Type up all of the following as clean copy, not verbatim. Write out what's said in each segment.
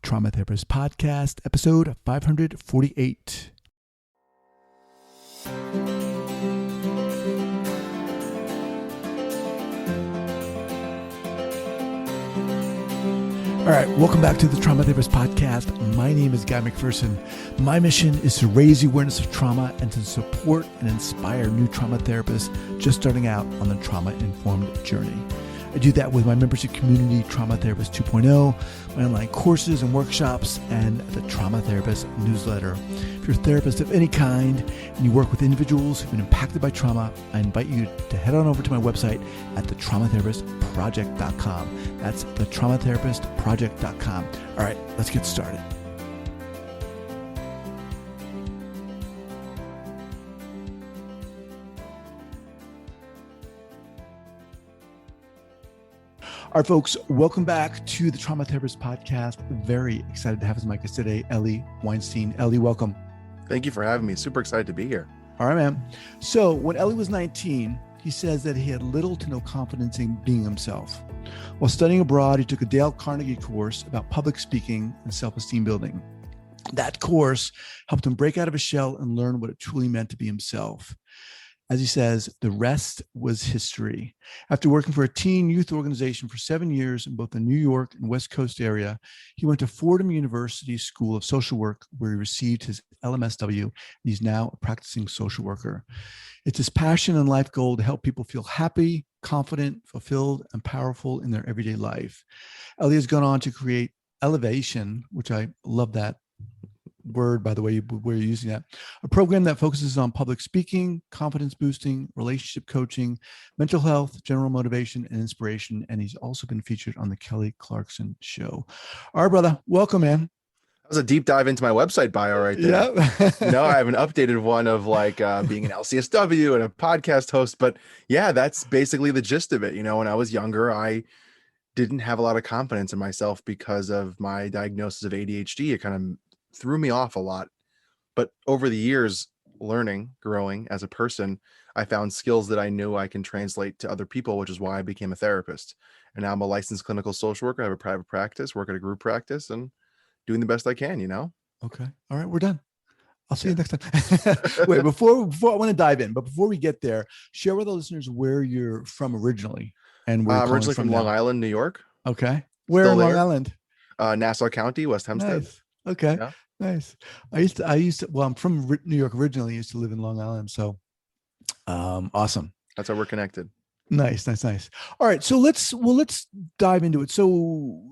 Trauma Therapist Podcast, episode 548. All right, welcome back to the Trauma Therapist Podcast. My name is Guy McPherson. My mission is to raise the awareness of trauma and to support and inspire new trauma therapists just starting out on the trauma-informed journey. I do that with my membership community, Trauma Therapist 2.0, my online courses and workshops, and the Trauma Therapist newsletter. If you're a therapist of any kind and you work with individuals who've been impacted by trauma, I invite you to head on over to my website at thetraumatherapistproject.com. That's thetraumatherapistproject.com. All right, let's get started. All right, folks, welcome back to the Trauma Therapist Podcast. Very excited to have as my guest today, Ellie Weinstein. Ellie, welcome. Thank you for having me. Super excited to be here. All right, man. So when Ellie was 19, he says that he had little to no confidence in being himself. While studying abroad, he took a Dale Carnegie course about public speaking and self-esteem building. That course helped him break out of his shell and learn what it truly meant to be himself. As he says, the rest was history. After working for a teen youth organization for 7 years in both the New York and West Coast area, he went to Fordham University School of Social Work, where he received his LMSW, and he's now a practicing social worker. It's his passion and life goal to help people feel happy, confident, fulfilled, and powerful in their everyday life. Ellie has gone on to create ELIvation, which I love that word, by the way, where you're using that, a program that focuses on public speaking, confidence boosting, relationship coaching, mental health, general motivation, and inspiration. And he's also been featured on the Kelly Clarkson Show. All right, brother, welcome, man. That was a deep dive into my website bio right there. Yeah. No, I have an updated one of like being an LCSW and a podcast host, but yeah, that's basically the gist of it. You know, when I was younger, I didn't have a lot of confidence in myself because of my diagnosis of ADHD. It kind of threw me off a lot. But over the years, learning, growing as a person, I found skills that I knew I can translate to other people, which is why I became a therapist. And now I'm a licensed clinical social worker. I have a private practice, work at a group practice, and doing the best I can, you know? Okay. All right. We're done. I'll see you next time. Wait, before I want to dive in, but before we get there, share with the listeners where you're from originally and where you're Originally from Long Island, New York. Okay. Where Still in Long there. Island? Nassau County, West Hempstead. Nice. Okay. Yeah. Nice. I used to, well, I'm from New York originally. I used to live in Long Island. So, awesome. That's how we're connected. Nice. All right. So let's dive into it. So,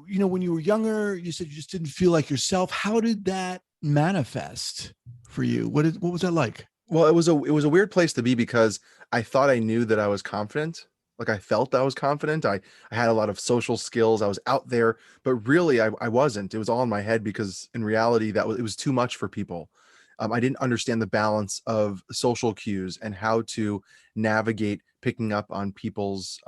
you know, when you were younger, you said you just didn't feel like yourself. How did that manifest for you? What was that like? Well, it was a weird place to be because I thought I knew that I was confident. Like I felt I was confident. I had a lot of social skills. I was out there, but really I wasn't. It was all in my head because in reality it was too much for people. I didn't understand the balance of social cues and how to navigate picking up on people's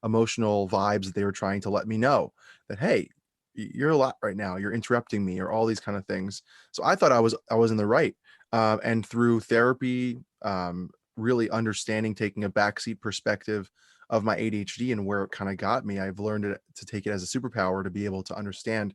emotional vibes that they were trying to let me know that, hey, you're a lot right now. You're interrupting me, or all these kind of things. So I thought I was in the right. And through therapy, really understanding, taking a backseat perspective of my ADHD and where it kind of got me, I've learned to take it as a superpower to be able to understand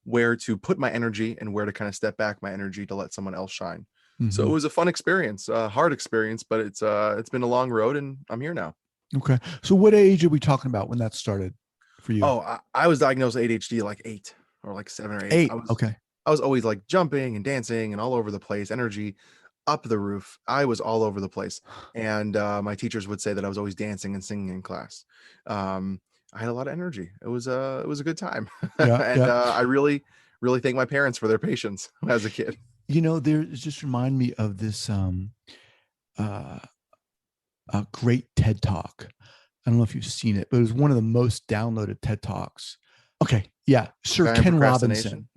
where to put my energy and where to kind of step back my energy to let someone else shine. Mm-hmm. So it was a fun experience, a hard experience, but it's been a long road and I'm here now. Okay. So what age are we talking about when that started for you? Oh, I was diagnosed with ADHD at like 8 or like 7 or 8. Okay. I was always like jumping and dancing and all over the place, energy up the roof. I was all over the place. And my teachers would say that I was always dancing and singing in class. I had a lot of energy. It was a good time. I really thank my parents for their patience as a kid. You know, just remind me of this a great TED Talk. I don't know if you've seen it, but it was one of the most downloaded TED Talks. Okay. Yeah. Sir Ken Robinson.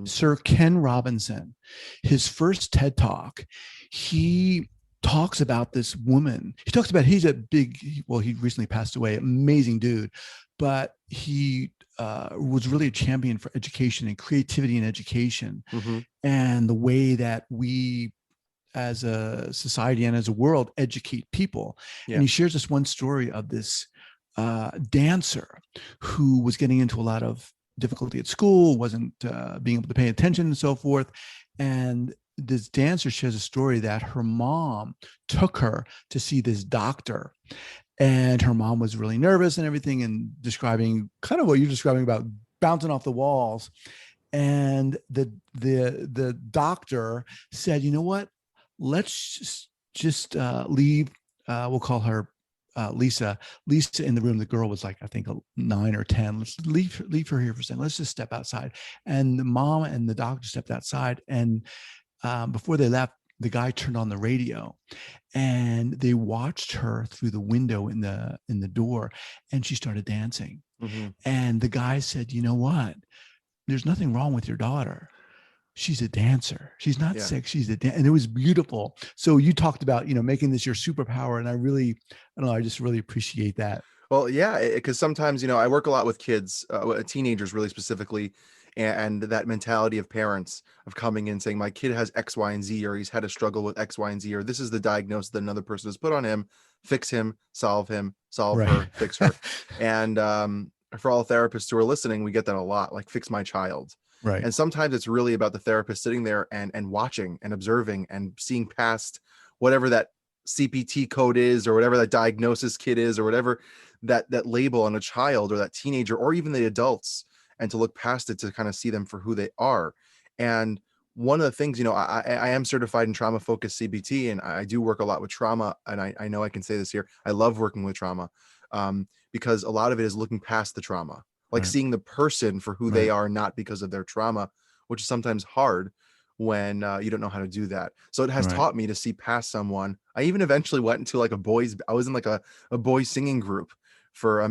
Sir Ken Robinson. His first TED Talk, he talks about this woman. He talks about, he recently passed away, amazing dude, but he was really a champion for education and creativity in education. Mm-hmm. And the way that we as a society and as a world educate people. Yeah. And he shares this one story of this dancer who was getting into a lot of difficulty at school, wasn't being able to pay attention and so forth. And this dancer shares a story that her mom took her to see this doctor, and her mom was really nervous and everything, and describing kind of what you're describing about bouncing off the walls. And the doctor said, you know what, let's just leave, we'll call her Lisa in the room. The girl was like, I think 9 or 10. Let's leave her here for a second. Let's just step outside. And the mom and the doctor stepped outside, and before they left, the guy turned on the radio, and they watched her through the window in the door, and she started dancing. Mm-hmm. And the guy said, you know what, there's nothing wrong with your daughter. She's a dancer. She's not sick. She's a dancer. And it was beautiful. So you talked about, making this your superpower. And I just really appreciate that. Well, yeah, because sometimes, I work a lot with kids, teenagers really specifically, and that mentality of parents of coming in saying, my kid has X, Y, and Z, or he's had a struggle with X, Y, and Z, or this is the diagnosis that another person has put on him, fix him, solve right. her, fix her. And for all therapists who are listening, we get that a lot, like fix my child. Right. And sometimes it's really about the therapist sitting there and watching and observing and seeing past whatever that CPT code is, or whatever that diagnosis kit is, or whatever that label on a child or that teenager or even the adults, and to look past it to kind of see them for who they are. And one of the things, I am certified in trauma focused CBT, and I do work a lot with trauma. And I know I can say this here. I love working with trauma because a lot of it is looking past the trauma, like right. seeing the person for who they are, not because of their trauma, which is sometimes hard when you don't know how to do that. So it has taught me to see past someone. I even eventually went into like I was in like a boys singing group for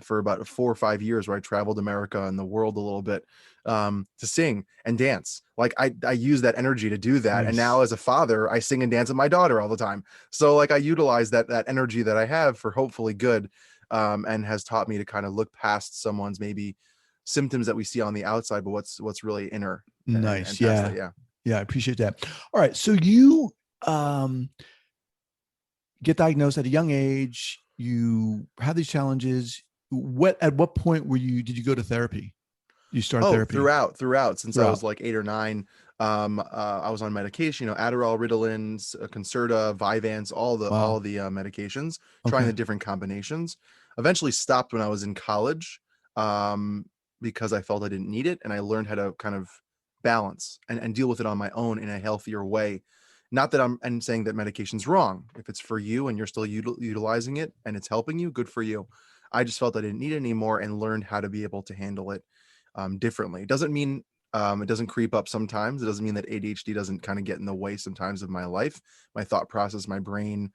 for about 4 or 5 years, where I traveled America and the world a little bit to sing and dance. Like I use that energy to do that. Nice. And now as a father, I sing and dance with my daughter all the time. So like I utilize that energy that I have for hopefully good, and has taught me to kind of look past someone's maybe symptoms that we see on the outside, but what's really inner. Nice. And yeah. that, yeah. I appreciate that. All right. So you get diagnosed at a young age. You have these challenges. At what point did you go to therapy? You started therapy? Throughout since I was like 8 or 9. I was on medication, Adderall, Ritalin, Concerta, Vyvanse, all the medications, trying the different combinations. Eventually stopped when I was in college, because I felt I didn't need it, and I learned how to kind of balance and deal with it on my own in a healthier way. Not that I'm saying that medication's wrong. If it's for you and you're still utilizing it and it's helping you, good for you. I just felt I didn't need it anymore and learned how to be able to handle it differently. It doesn't mean it doesn't creep up sometimes. It doesn't mean that ADHD doesn't kind of get in the way sometimes of my life, my thought process, my brain,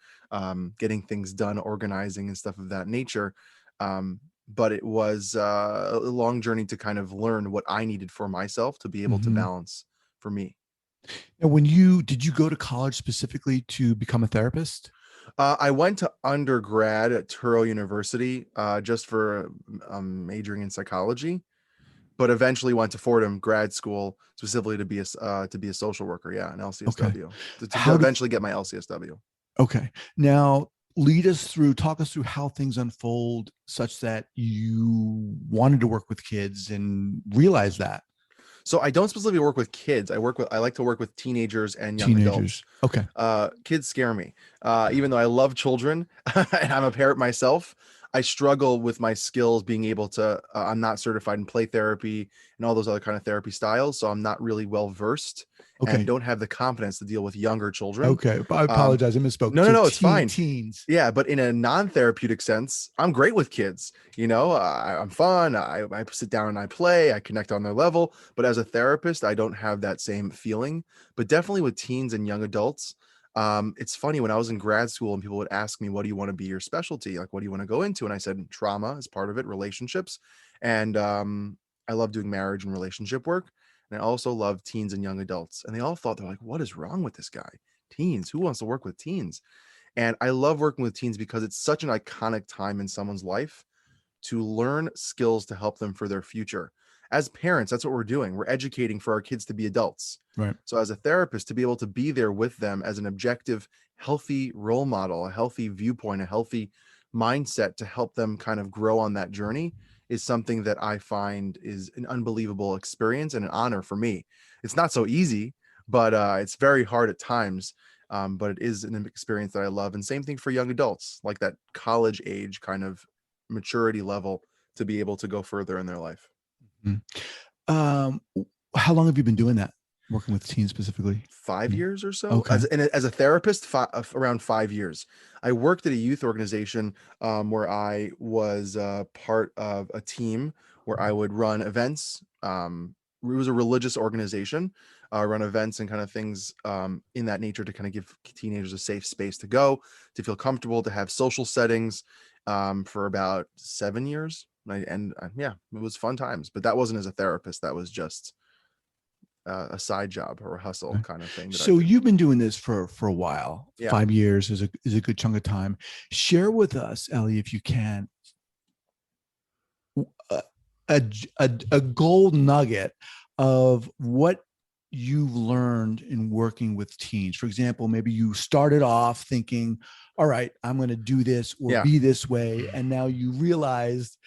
getting things done, organizing and stuff of that nature. But it was a long journey to kind of learn what I needed for myself to be able to balance for me. And did you go to college specifically to become a therapist? I went to undergrad at Touro University just for majoring in psychology, but eventually went to Fordham grad school specifically to be a social worker. Yeah, an LCSW. Okay. To eventually get my LCSW. Okay. Now talk us through how things unfold such that you wanted to work with kids and realize that. So I don't specifically work with kids. I like to work with teenagers and young adults. Okay. Kids scare me. Even though I love children and I'm a parent myself, I struggle with my skills being able to, I'm not certified in play therapy and all those other kind of therapy styles. So I'm not really well versed and don't have the confidence to deal with younger children. Okay. I apologize. I misspoke. No, it's fine. Teens. Yeah. But in a non-therapeutic sense, I'm great with kids. I'm fun. I sit down and I play, I connect on their level, but as a therapist, I don't have that same feeling. But definitely with teens and young adults, it's funny, when I was in grad school and people would ask me, what do you want to be your specialty? Like, what do you want to go into? And I said, trauma is part of it, relationships. And I love doing marriage and relationship work. And I also love teens and young adults. And they all they're like, what is wrong with this guy? Teens, who wants to work with teens? And I love working with teens because it's such an iconic time in someone's life to learn skills to help them for their future. As parents, that's what we're doing. We're educating for our kids to be adults. Right. So as a therapist, to be able to be there with them as an objective, healthy role model, a healthy viewpoint, a healthy mindset to help them kind of grow on that journey is something that I find is an unbelievable experience and an honor for me. It's not so easy, but it's very hard at times. But it is an experience that I love. And same thing for young adults, like that college age kind of maturity level to be able to go further in their life. Mm-hmm. How long have you been doing that? Working with teens specifically? 5 years or so. Okay. As a therapist, around 5 years. I worked at a youth organization where I was part of a team where I would run events. It was a religious organization, run events and kind of things in that nature to kind of give teenagers a safe space to go, to feel comfortable, to have social settings for about 7 years. Yeah, it was fun times, but that wasn't as a therapist. That was just a side job or a hustle kind of thing that I So did. you've been doing this for a while. Yeah. 5 years is a good chunk of time. Share with us, Ellie, if you can, a gold nugget of what you've learned in working with teens. For example, maybe you started off thinking, all right, I'm going to do this or be this way, and now you realized,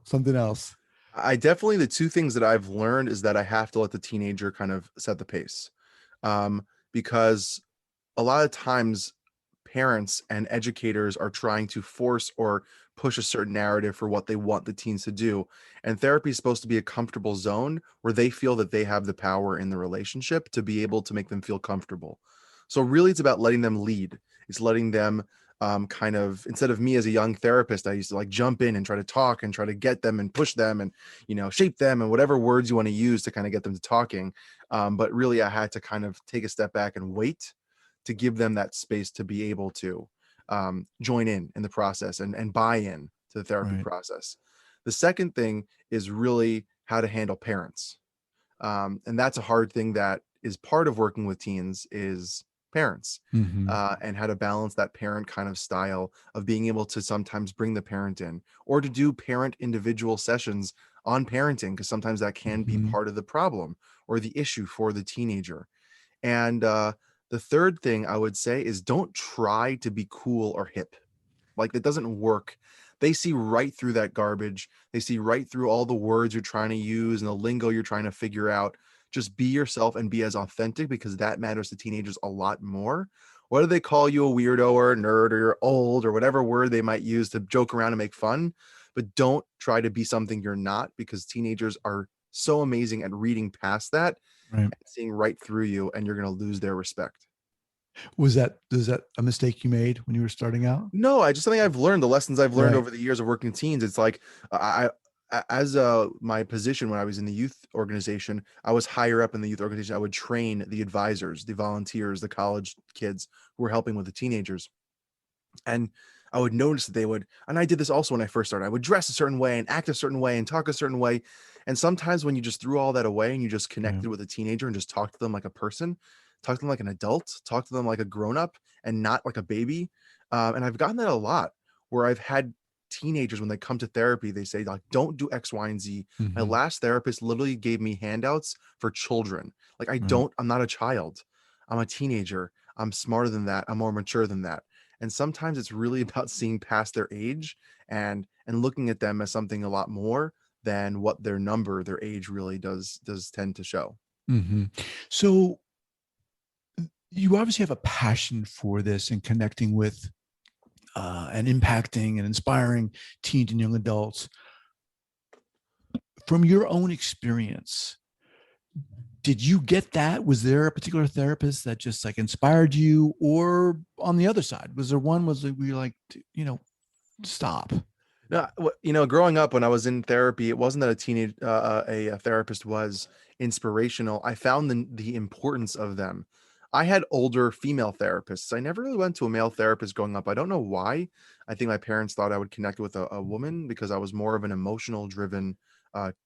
something else. I definitely, the two things that I've learned is that I have to let the teenager kind of set the pace. Because a lot of times parents and educators are trying to force or push a certain narrative for what they want the teens to do. And therapy is supposed to be a comfortable zone where they feel that they have the power in the relationship to be able to make them feel comfortable. So really it's about letting them lead. It's letting them kind of, instead of me as a young therapist, I used to like jump in and try to talk and try to get them and push them and, shape them and whatever words you want to use to kind of get them to talking. But really I had to kind of take a step back and wait to give them that space to be able to join in the process and buy in to the therapy process. The second thing is really how to handle parents. And that's a hard thing that is part of working with teens is parents, and how to balance that parent kind of style of being able to sometimes bring the parent in or to do parent individual sessions on parenting, because sometimes that can be part of the problem or the issue for the teenager. And the third thing I would say is don't try to be cool or hip. Like that doesn't work. They see right through that garbage. They see right through all the words you're trying to use and the lingo you're trying to figure out. Just be yourself and be as authentic, because that matters to teenagers a lot more. Whether they call you a weirdo or a nerd or you're old or whatever word they might use to joke around and make fun, but don't try to be something you're not, because teenagers are so amazing at reading past that, seeing right through you, and you're going to lose their respect. Was that a mistake you made when you were starting out? No, I just something I've learned, the lessons I've learned over the years of working teens. It's like as my position when I was in the youth organization, I was higher up in the youth organization. I would train the advisors, the volunteers, the college kids who were helping with the teenagers. And I would notice that they would, and I did this also when I first started, I would dress a certain way and act a certain way and talk a certain way. And sometimes when you just threw all that away and you just connected with a teenager and just talked to them like a person, talk to them like an adult, talk to them like a grown-up and not like a baby. And I've gotten that a lot, where I've had teenagers, when they come to therapy, they say like, don't do X, Y, and Z. My last therapist literally gave me handouts for children. Like I'm not a child. I'm a teenager. I'm smarter than that. I'm more mature than that. And sometimes it's really about seeing past their age and looking at them as something a lot more than what their age really does tend to show. So you obviously have a passion for this and connecting with and impacting and inspiring teens and young adults. From your own experience, did you get that? Was there a particular therapist that just like inspired you, or on the other side, was there one where you're like, stop? No, growing up when I was in therapy, it wasn't that a therapist was inspirational. I found the importance of them. I had older female therapists. I never really went to a male therapist growing up. I don't know why. I think my parents thought I would connect with a woman because I was more of an emotional driven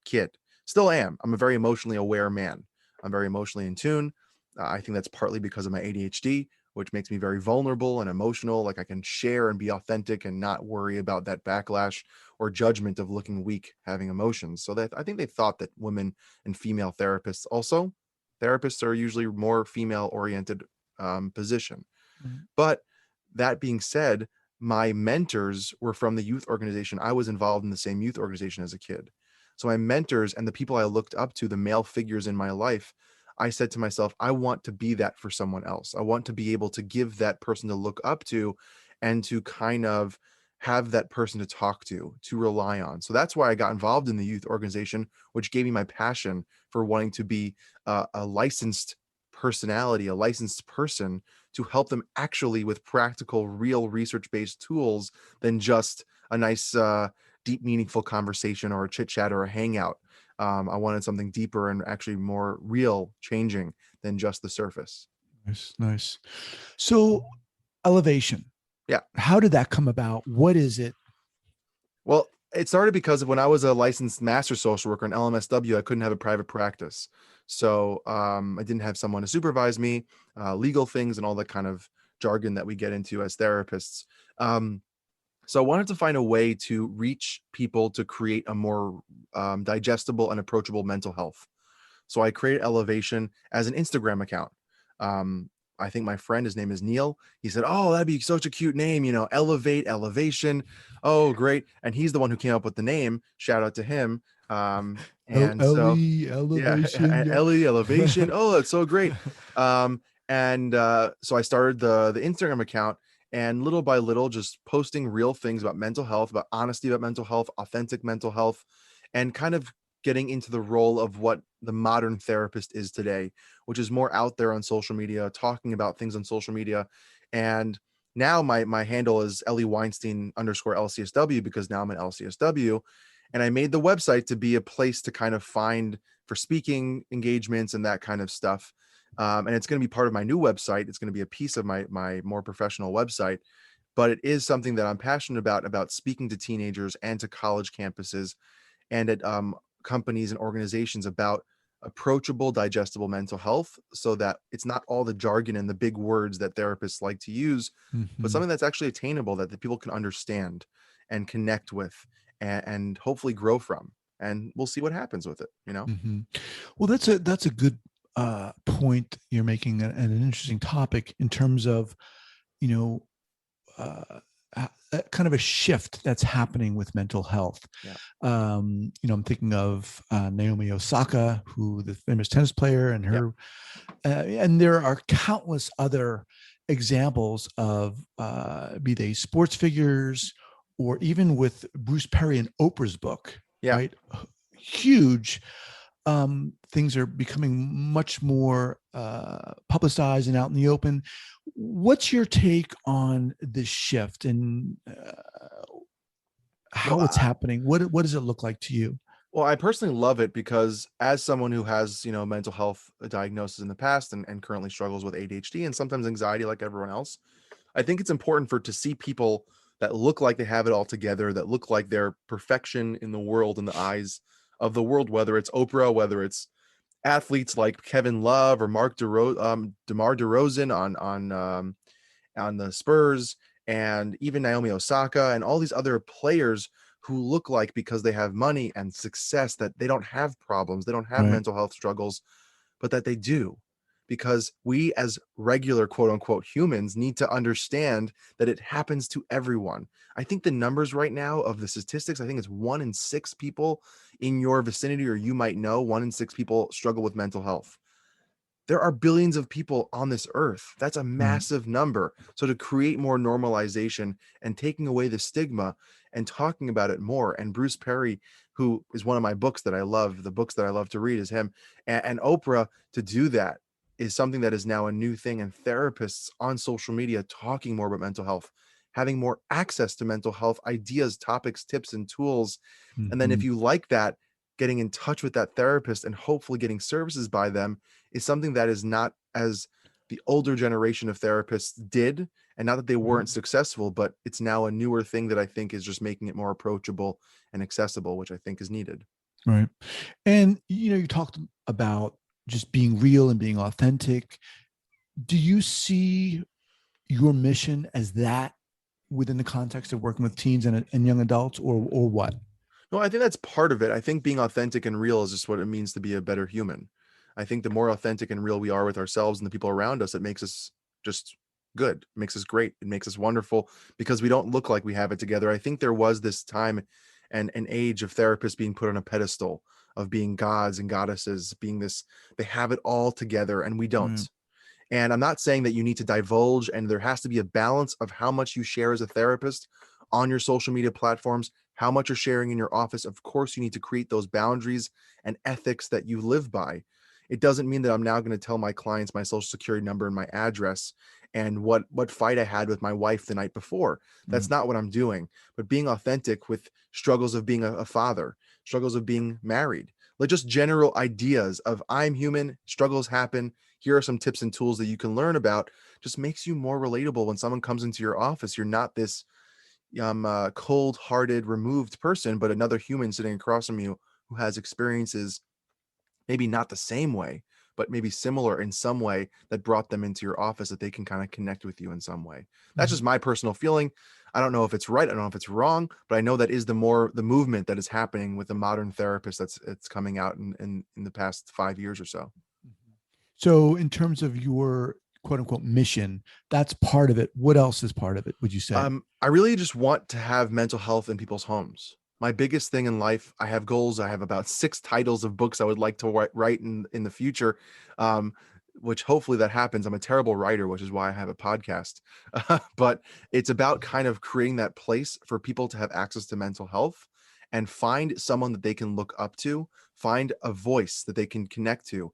kid. Still am. I'm a very emotionally aware man. I'm very emotionally in tune. I think that's partly because of my ADHD, which makes me very vulnerable and emotional. Like I can share and be authentic and not worry about that backlash or judgment of looking weak, having emotions. So that I think they thought that women and female therapists also, therapists are usually more female oriented position. But that being said, my mentors were from the youth organization. I was involved in the same youth organization as a kid. So my mentors and the people I looked up to, the male figures in my life, I said to myself, I want to be that for someone else. I want to be able to give that person to look up to and to kind of have that person to talk to rely on. So that's why I got involved in the youth organization, which gave me my passion for wanting to be a licensed personality, a licensed person to help them actually with practical, real research-based tools than just a nice, deep, meaningful conversation or a chit chat or a hangout. I wanted something deeper and actually more real changing than just the surface. Nice, nice. So elevation, Yeah. how did that come about? What is it? Well, it started because of when I was a licensed master social worker in LMSW, I couldn't have a private practice. So I didn't have someone to supervise me, legal things and all that kind of jargon that we get into as therapists. So I wanted to find a way to reach people to create a more digestible and approachable mental health. So I created ELIvation as an Instagram account. Um, I think my friend, his name is Neil. He said, "Oh, that'd be such a cute name, Elevate, ELIvation. Oh, great!" And he's the one who came up with the name. Shout out to him. And so, Ellie, yeah, elevation. Yeah. Ellie ELIvation. Oh, that's so great. And so I started the Instagram account, and little by little, just posting real things about mental health, about honesty about mental health, authentic mental health, and kind of getting into the role of what the modern therapist is today, which is more out there on social media, talking about things on social media. And now my handle is Ellie Weinstein _ LCSW, because now I'm an LCSW. And I made the website to be a place to kind of find for speaking engagements and that kind of stuff. And it's going to be part of my new website. It's going to be a piece of my more professional website, but it is something that I'm passionate about speaking to teenagers and to college campuses and at companies and organizations about approachable, digestible mental health, so that it's not all the jargon and the big words that therapists like to use, but Mhm. something that's actually attainable, that the people can understand and connect with and hopefully grow from. And we'll see what happens with it. Mhm. Well, that's a good point you're making, and an interesting topic in terms of, you know, uh, kind of a shift that's happening with mental health. Yeah. I'm thinking of Naomi Osaka, who the famous tennis player, and Yeah. her, and there are countless other examples of be they sports figures or even with Bruce Perry and Oprah's book, Yeah. right? Huge things are becoming much more publicized and out in the open. What's your take on this shift and Well, how it's happening? What does it look like to you? Well, I personally love it because as someone who has, mental health diagnosis in the past and currently struggles with ADHD and sometimes anxiety like everyone else, I think it's important for to see people that look like they have it all together, that look like they're perfection in the world, in the eyes of the world, whether it's Oprah, whether it's athletes like Kevin Love or DeMar DeRozan on the Spurs, and even Naomi Osaka and all these other players who look like, because they have money and success, that they don't have problems, they don't have Right. mental health struggles, but that they do. Because we, as regular quote unquote humans, need to understand that it happens to everyone. I think the numbers right now of the statistics, I think it's 1 in 6 people in your vicinity, or you might know, 1 in 6 people struggle with mental health. There are billions of people on this earth. That's a Right. massive number. So to create more normalization and taking away the stigma and talking about it more, and Bruce Perry, who is one of my books that I love, the books that I love to read is him, and Oprah, to do that is something that is now a new thing. And therapists on social media talking more about mental health, having more access to mental health ideas, topics, tips, and tools. And then if Mhm. you like that, getting in touch with that therapist and hopefully getting services by them is something that is not as the older generation of therapists did. And not that they Right. weren't successful, but it's now a newer thing that I think is just making it more approachable and accessible, which I think is needed. Right. And you talked about just being real and being authentic. Do you see your mission as that within the context of working with teens and young adults, or what? No, I think that's part of it. I think being authentic and real is just what it means to be a better human. I think the more authentic and real we are with ourselves and the people around us, it makes us just good. It makes us great. It makes us wonderful because we don't look like we have it together. I think there was this time and an age of therapists being put on a pedestal of being gods and goddesses, being this, they have it all together and we Mm, don't. And I'm not saying that you need to divulge, and there has to be a balance of how much you share as a therapist on your social media platforms, how much you're sharing in your office. Of course, you need to create those boundaries and ethics that you live by. It doesn't mean that I'm now going to tell my clients my social security number and my address and what fight I had with my wife the night before. That's mm, not what I'm doing. But being authentic with struggles of being a father, struggles of being married, like just general ideas of I'm human, struggles happen, here are some tips and tools that you can learn about, just makes you more relatable when someone comes into your office. You're not this cold-hearted, removed person, but another human sitting across from you who has experiences, maybe not the same way, but maybe similar in some way that brought them into your office that they can kind of connect with you in some way. That's just mhm. my personal feeling. I don't know if it's right. I don't know if it's wrong, but I know that is the movement that is happening with the modern therapist it's coming out in the past 5 years or so. So, in terms of your quote unquote mission, that's part of it. What else is part of it, would you say? I really just want to have mental health in people's homes. My biggest thing in life, I have goals. I have about 6 titles of books I would like to write in the future, um, which hopefully that happens. I'm a terrible writer, which is why I have a podcast. But it's about kind of creating that place for people to have access to mental health and find someone that they can look up to, find a voice that they can connect to.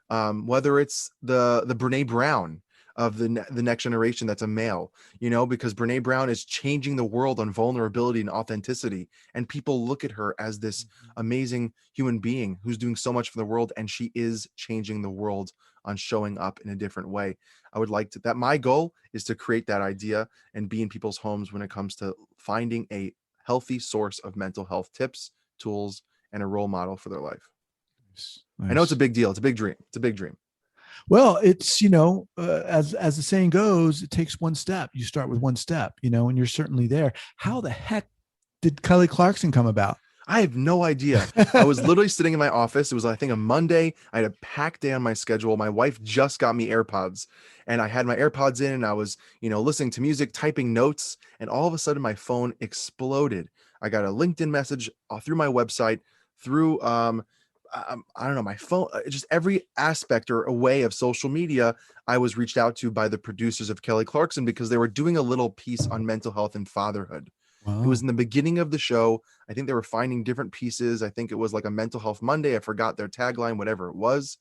Whether it's the Brene Brown of the next generation that's a male, because Brene Brown is changing the world on vulnerability and authenticity. And people look at her as this amazing human being who's doing so much for the world. And she is changing the world on showing up in a different way. I would like to, that my goal is to create that idea and be in people's homes when it comes to finding a healthy source of mental health tips, tools, and a role model for their life. Nice. I know it's a Nice. big deal. It's a big dream. It's a big dream. Well, it's as the saying goes, it takes one step. You start with one step, and you're certainly there. How the heck did Kelly Clarkson come about? I have no idea. I was literally sitting in my office. It was, I think, a Monday. I had a packed day on my schedule. My wife just got me AirPods, and I had my AirPods in, and I was, listening to music, typing notes, and all of a sudden my phone exploded. I got a LinkedIn message through my website, through I don't know, my phone, just every aspect or a way of social media. I was reached out to by the producers of Kelly Clarkson because they were doing a little piece on mental health and fatherhood. It was Wow. in the beginning of the show. I think they were finding different pieces. I think it was like a mental health Monday. I forgot their tagline, whatever it was.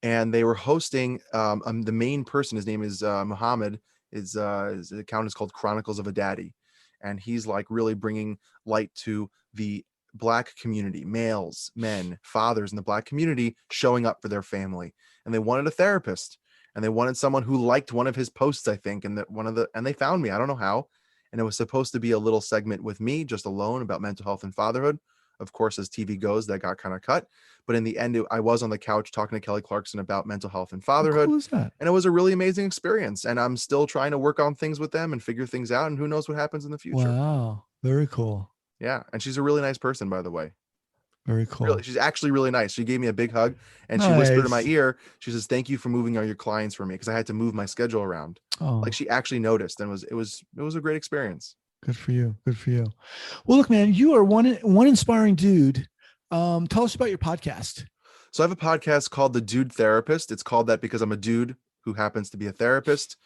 And they were hosting the main person. His name is Muhammad. His account is called Chronicles of a Daddy. And he's like really bringing light to the Black community, males, men, fathers in the Black community showing up for their family. And they wanted a therapist, and they wanted someone who liked one of his posts, I think. And and they found me. I don't know how. And it was supposed to be a little segment with me just alone about mental health and fatherhood. Of course, as TV goes, that got kind of cut. But in the end, I was on the couch talking to Kelly Clarkson about mental health and How fatherhood. cool is that? And it was a really amazing experience. And I'm still trying to work on things with them and figure things out. And who knows what happens in the future. Wow. Very cool. Yeah. And she's a really nice person, by the way. Very Really, cool. she's actually really nice. She gave me a big hug and she whispered in my Nice. ear, she says, "Thank you for moving all your clients for me," because I had to move my schedule around. Like, Oh, she actually noticed, and it was a great experience. good for you. Good for you. Well, look, man, you are one inspiring dude. Tell us about your podcast. So I have a podcast called The Dude Therapist. It's called that because I'm a dude who happens to be a therapist,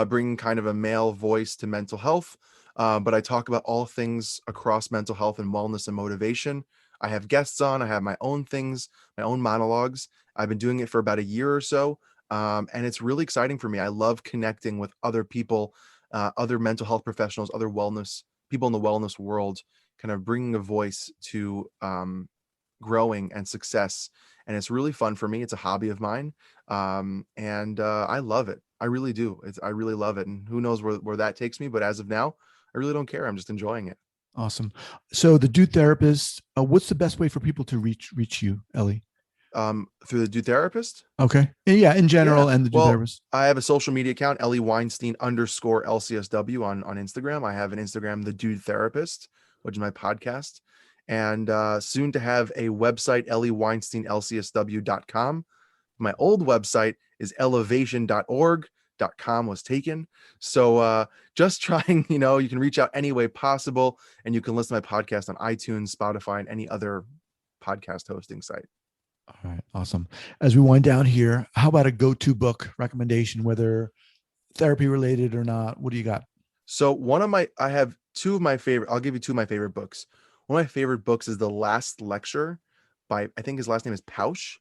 bringing kind of a male voice to mental health. But I talk about all things across mental health and wellness and motivation. I have guests on. I have my own things, my own monologues. I've been doing it for about a year or so. And it's really exciting for me. I love connecting with other people, other mental health professionals, other wellness people in the wellness world, kind of bringing a voice to growing and success. And it's really fun for me. It's a hobby of mine. And I love it. I really do. I really love it. And who knows where that takes me. But as of now, I really don't care. I'm just enjoying it. Awesome. So the dude therapist, what's the best way for people to reach you, Ellie? Through the Dude Therapist. Okay. Yeah, in Yeah. general and the dude Well, therapist. I have a social media account, Ellie Weinstein _ LCSW on Instagram. I have an Instagram, The Dude Therapist, which is my podcast. And soon to have a website, ELIweinsteinLCSW.com. My old website is ELIvation.org. com was taken. So just trying, you can reach out any way possible, and you can listen to my podcast on iTunes, Spotify, and any other podcast hosting site. All right. Awesome. As we wind down here, how about a go-to book recommendation, whether therapy related or not? What do you got? So I have two of my favorite, I'll give you two of my favorite books. One of my favorite books is The Last Lecture by, I think his last name is Pouch.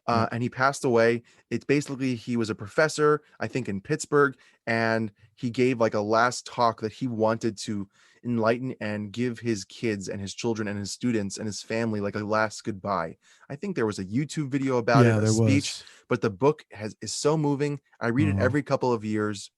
And he passed away. It's basically, he was a professor, I think in Pittsburgh, and he gave like a last talk that he wanted to enlighten and give his kids and his children and his students and his family like a last goodbye. I think there was a YouTube video about it, a speech, but the book is so moving. I read it every couple of years.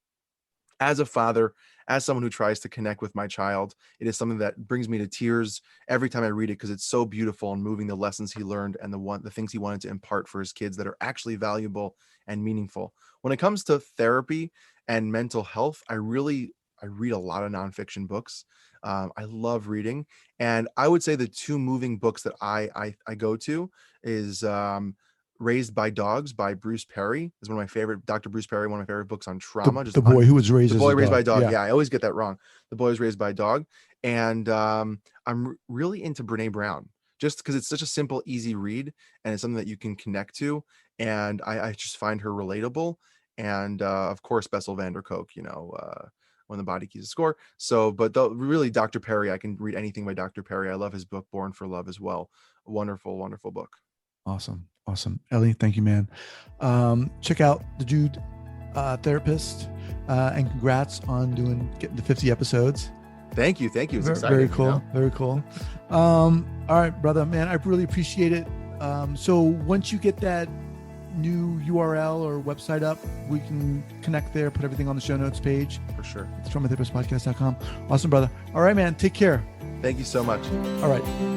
As a father, as someone who tries to connect with my child, it is something that brings me to tears every time I read it, because it's so beautiful and moving, the lessons he learned and the things he wanted to impart for his kids that are actually valuable and meaningful. When it comes to therapy and mental health, I read a lot of nonfiction books. I love reading, and I would say the two moving books that I go to is Raised by Dogs by Bruce Perry is one of my favorite. Dr. Bruce Perry, one of my favorite books on trauma. The boy who was raised the as boy a raised dog. by a dog. Yeah, I always get that wrong. The Boy was Raised by a Dog, and I'm really into Brene Brown, just because it's such a simple, easy read, and it's something that you can connect to, and I just find her relatable. And of course, Bessel van der Kolk, When the Body Keeps a Score. So, but really, Dr. Perry, I can read anything by Dr. Perry. I love his book, Born for Love, as well. A wonderful, wonderful book. Awesome. Ellie, thank you, man. Check out the Dude Therapist, and congrats on getting to 50 episodes. Thank you. It's exciting. Very cool. Very cool. All right, brother, man, I really appreciate it. So once you get that new URL or website up, we can connect there, put everything on the show notes page. For sure. It's traumatherapistpodcast.com. Awesome, brother. All right, man. Take care. Thank you so much. All right.